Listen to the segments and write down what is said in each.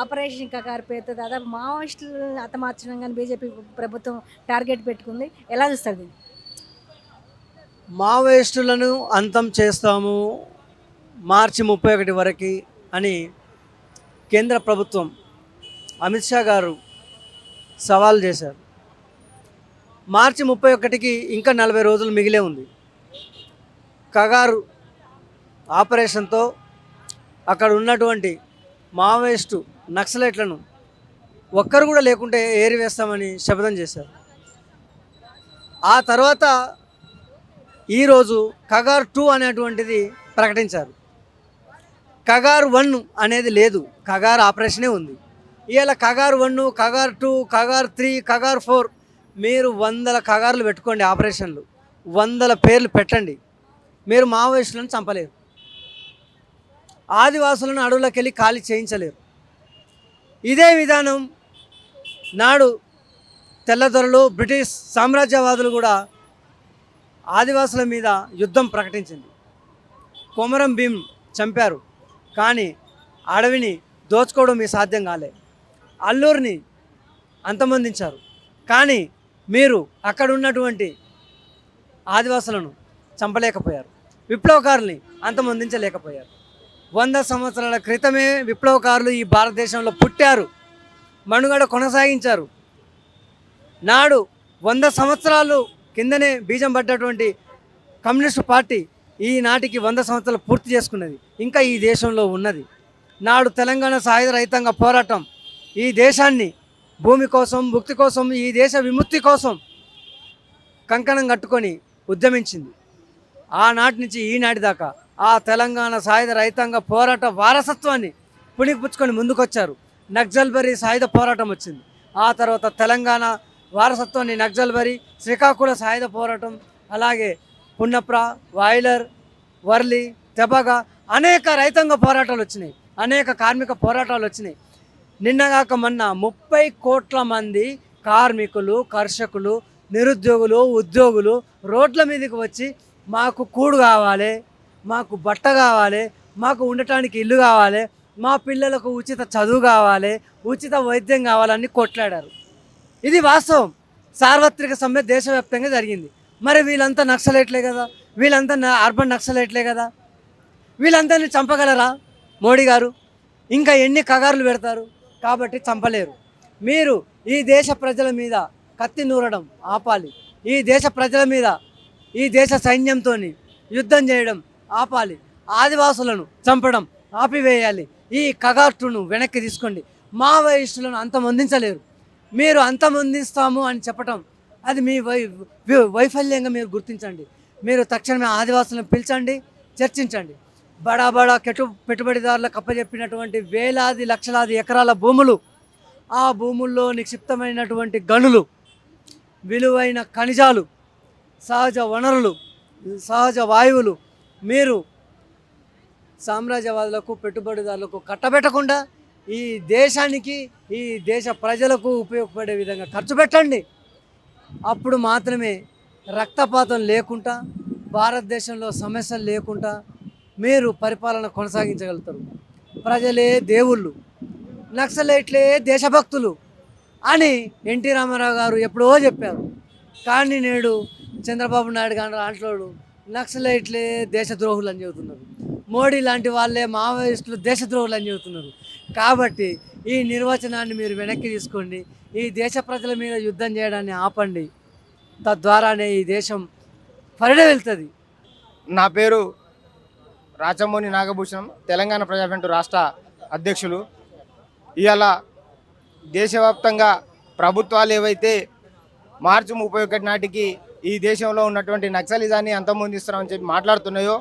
Operation Kagar పేరుతో దాదాపు మావోయిస్టులను హతమార్చడం కానీ బీజేపీ ప్రభుత్వం టార్గెట్ పెట్టుకుంది. ఎలా చూస్తారు దీన్ని? మావోయిస్టులను అంతం చేస్తాము మార్చి 31 వరకు అని కేంద్ర ప్రభుత్వం అమిత్ షా గారు సవాల్ చేశారు. మార్చి 31కి ఇంకా 40 రోజులు మిగిలే ఉంది. కగారు ఆపరేషన్తో అక్కడ ఉన్నటువంటి మావోయిస్టు నక్సలైట్లను ఒక్కరు కూడా లేకుంటే ఏరివేస్తామని శపథం చేశారు. ఆ తర్వాత ఈరోజు కగార్ 2 అనేటువంటిది ప్రకటించారు. కగార్ 1 అనేది లేదు, కగార్ ఆపరేషనే ఉంది. ఇవాళ కగార్ 1, కగార్ 2, కగార్ 3, కగార్ 4 మీరు 100 కగార్లు పెట్టుకోండి, ఆపరేషన్లు 100 పేర్లు పెట్టండి, మీరు మావోయిస్టులను చంపలేరు. ఆదివాసులను అడవులకు వెళ్ళి ఖాళీ చేయించలేరు. ఇదే విధానం నాడు తెల్లదొరలు బ్రిటిష్ సామ్రాజ్యవాదులు కూడా ఆదివాసుల మీద యుద్ధం ప్రకటించింది. కొమరం భీం చంపారు, కానీ అడవిని దోచుకోవడం మీ సాధ్యం కాలే. అల్లూరిని అంతమొందించారు, కానీ మీరు అక్కడ ఉన్నటువంటి ఆదివాసులను చంపలేకపోయారు. విప్లవకారుల్ని అంతమొందించలేకపోయారు. 100 సంవత్సరాల క్రితమే విప్లవకారులు ఈ భారతదేశంలో పుట్టారు, మనుగడ కొనసాగించారు. నాడు 100 సంవత్సరాలు కిందనే బీజం పడ్డటువంటి కమ్యూనిస్టు పార్టీ ఈనాటికి 100 సంవత్సరాలు పూర్తి చేసుకున్నది, ఇంకా ఈ దేశంలో ఉన్నది. నాడు తెలంగాణ సాయుధ రైతాంగ పోరాటం ఈ దేశాన్ని భూమి కోసం, భుక్తి కోసం, ఈ దేశ విముక్తి కోసం కంకణం కట్టుకొని ఉద్యమించింది. ఆనాటి నుంచి ఈనాటి దాకా ఆ తెలంగాణ సాయుధ రైతాంగ పోరాట వారసత్వాన్ని పుణికిపుచ్చుకొని ముందుకొచ్చారు. నక్సల్బరీ సాయుధ పోరాటం వచ్చింది, ఆ తర్వాత తెలంగాణ వారసత్వాన్ని నక్సల్బరీ, శ్రీకాకుళ సాయుధ పోరాటం, అలాగే పున్నప్ర, వాయిలర్, వర్లి, తెబగ అనేక రైతాంగ పోరాటాలు వచ్చినాయి, అనేక కార్మిక పోరాటాలు వచ్చినాయి. నిన్నగాక మొన్న 30 కోట్ల మంది కార్మికులు, కర్షకులు, నిరుద్యోగులు, ఉద్యోగులు రోడ్ల మీదకి వచ్చి మాకు కూడు కావాలి, మాకు బట్ట కావాలి, మాకు ఉండటానికి ఇల్లు కావాలి, మా పిల్లలకు ఉచిత చదువు కావాలి, ఉచిత వైద్యం కావాలని కొట్లాడారు. ఇది వాస్తవం, సార్వత్రిక సమ్మె దేశవ్యాప్తంగా జరిగింది. మరి వీళ్ళంతా నక్సలైట్లే కదా, వీళ్ళంతా అర్బన్ నక్సలైట్లే కదా, వీళ్ళందరినీ చంపగలరా మోడీ గారు? ఇంకా ఎన్ని కగారులు పెడతారు? కాబట్టి చంపలేరు. మీరు ఈ దేశ ప్రజల మీద కత్తి నూరడం ఆపాలి, ఈ దేశ ప్రజల మీద ఈ దేశ సైన్యంతో యుద్ధం చేయడం ఆపాలి, ఆదివాసులను చంపడం ఆపివేయాలి. ఈ కగార్టును వెనక్కి తీసుకోండి. మావోయిస్టులను అంతమొందించలేరు. మీరు అంతమొందిస్తాము అని చెప్పటం అది మీ వైఫల్యంగా మీరు గుర్తించండి. మీరు తక్షణమే ఆదివాసులను పిలిచండి, చర్చించండి. బడా బడా పెట్టుబడిదారులకు అప్పచెప్పినటువంటి వేలాది లక్షలాది ఎకరాల భూములు, ఆ భూముల్లో నిక్షిప్తమైనటువంటి గనులు, విలువైన ఖనిజాలు, సహజ వనరులు, సహజ వాయువులు మీరు సామ్రాజ్యవాదులకు, పెట్టుబడిదారులకు కట్టబెట్టకుండా ఈ దేశానికి, ఈ దేశ ప్రజలకు ఉపయోగపడే విధంగా ఖర్చు పెట్టండి. అప్పుడు మాత్రమే రక్తపాతం లేకుండా, భారతదేశంలో సమస్యలు లేకుండా మీరు పరిపాలన కొనసాగించగలుగుతారు. ప్రజలే దేవుళ్ళు, నక్సలైట్లే దేశభక్తులు అని ఎన్టీ రామారావు గారు ఎప్పుడో చెప్పారు. కానీ నేడు చంద్రబాబు నాయుడు గారు అంటోడు నక్సలైట్లే దేశద్రోహులు అని చెబుతున్నారు, మోడీ లాంటి వాళ్ళే మావోయిస్టులు దేశద్రోహులు అని చెబుతున్నారు. కాబట్టి ఈ నిర్వచనాన్ని మీరు వెనక్కి తీసుకోండి, ఈ దేశ ప్రజల మీద యుద్ధం చేయడాన్ని ఆపండి. తద్వారానే ఈ దేశం పరిణ వెళ్తుంది. నా పేరు రాచమోని నాగభూషణం, తెలంగాణ ప్రజాఫ్రంట్ రాష్ట్ర అధ్యక్షులు. ఇవాళ దేశవ్యాప్తంగా ప్రభుత్వాలు ఏవైతే మార్చి 31 నాటికి ఈ దేశంలో ఉన్నటువంటి నక్సలిజాన్ని అంతమొందిస్తామని చెప్పి మాట్లాడుతున్నాయో,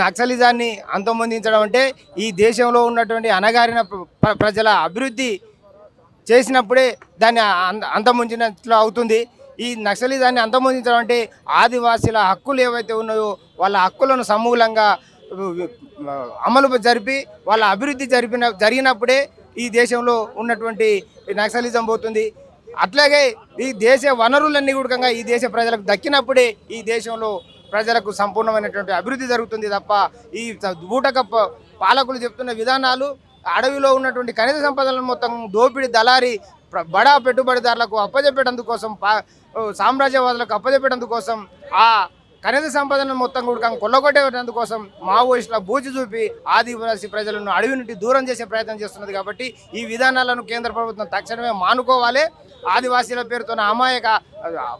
నక్సలిజాన్ని అంతమొందించడం అంటే ఈ దేశంలో ఉన్నటువంటి అణగారిన ప్రజల అభివృద్ధి చేసినప్పుడే దాన్ని అంతమొందించినట్లు అవుతుంది. ఈ నక్సలిజాన్ని అంతమొందించడం అంటే ఆదివాసీల హక్కులు ఏవైతే ఉన్నాయో వాళ్ళ హక్కులను సమూలంగా అమలు జరిపి వాళ్ళ అభివృద్ధి జరిగినప్పుడే ఈ దేశంలో ఉన్నటువంటి నక్సలిజం పోతుంది. అట్లాగే ఈ దేశ వనరులన్నీ కూడా ఈ దేశ ప్రజలకు దక్కినప్పుడే ఈ దేశంలో ప్రజలకు సంపూర్ణమైనటువంటి అభివృద్ధి జరుగుతుంది తప్ప ఈ బూటక పాలకులు చెప్తున్న విధానాలు అడవిలో ఉన్నటువంటి ఖనిజ సంపదలను మొత్తం దోపిడీ దళారీ బడా పెట్టుబడిదారులకు అప్పజెప్పేటందుకోసం సామ్రాజ్యవాదులకు అప్పజెప్పేటందుకోసం ఆ ఖనిజ సంపదను మొత్తం కూడా కొల్లగొట్టేటందుకోసం మావోయిస్టుల బూచి చూపి ఆదివాసీ ప్రజలను అడవి నుండి దూరం చేసే ప్రయత్నం చేస్తున్నది. కాబట్టి ఈ విధానాలను కేంద్ర ప్రభుత్వం తక్షణమే మానుకోవాలి. ఆదివాసీల పేరుతోన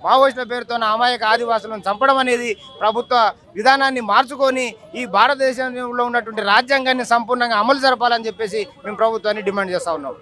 మావోయిస్టుల పేరుతోన అమాయక ఆదివాసులను చంపడం అనేది ప్రభుత్వ విధానాన్ని మార్చుకొని ఈ భారతదేశంలో ఉన్నటువంటి రాజ్యాంగాన్ని సంపూర్ణంగా అమలు జరపాలని చెప్పేసి మేము ప్రభుత్వాన్ని డిమాండ్ చేస్తూ ఉన్నాం.